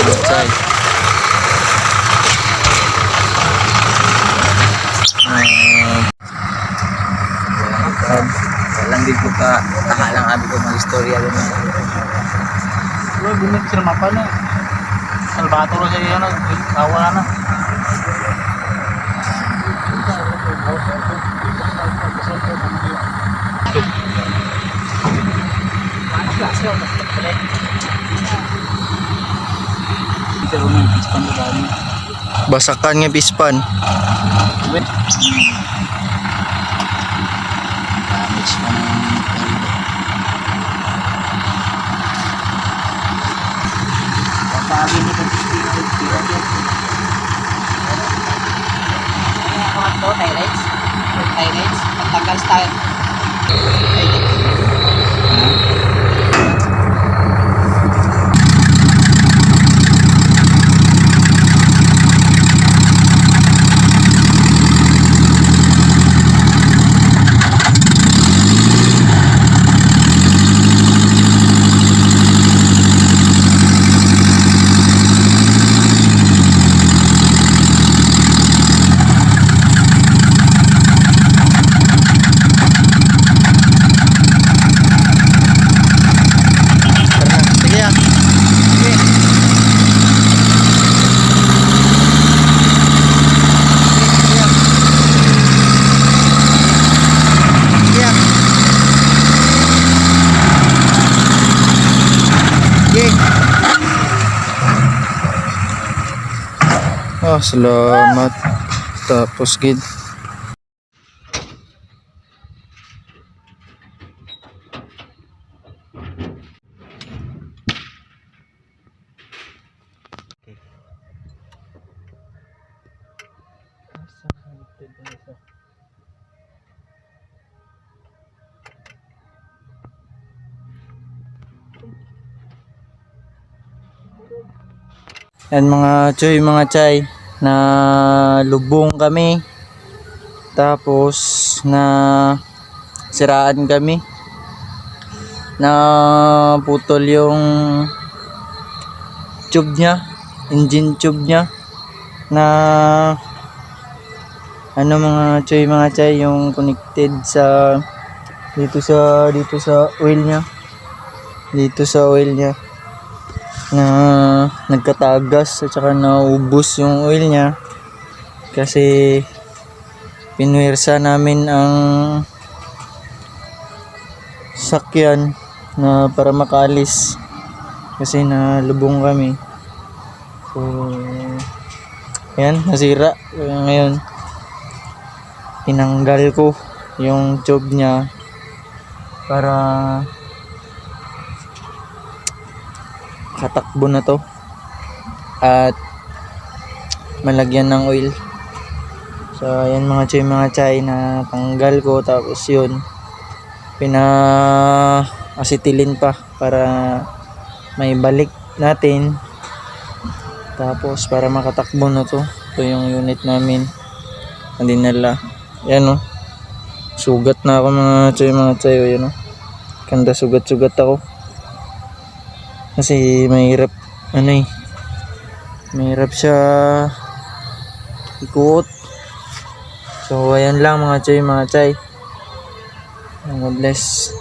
mga chay. Walang din po ka nakalang abi ko mag-istorya ganun. Wala bumit sila mapa na. Salvatore sa iyo na, wala na. Basakan nga pispan. Damage pa ng Sabi mo kung Tyrants, pagtagal style. sige ah. Oh, salamat. Tapos gid. Yan mga choy, mga chay, na lubong kami, tapos na siraan kami, na putol yung tube nya, engine tube nya, na ano mga choy, mga chay, yung connected sa dito sa oil nya, na nagkatagas at saka naubos yung oil niya kasi pinwersa namin ang sakyan na para makaalis kasi nalubong kami. So yan, nasira. Ngayon tinanggal ko yung tube niya para katakbo na to at malagyan ng oil. So ayan mga chay, na tanggal ko, tapos yun pina-acetilin pa para may balik natin, tapos para makatakbo na to. Ito yung unit namin na dinala. Yan o, sugat na ako mga chay, o yan o, kanda sugat ako kasi mahirap mahirap siya ikot. So ayan lang mga chay. God bless.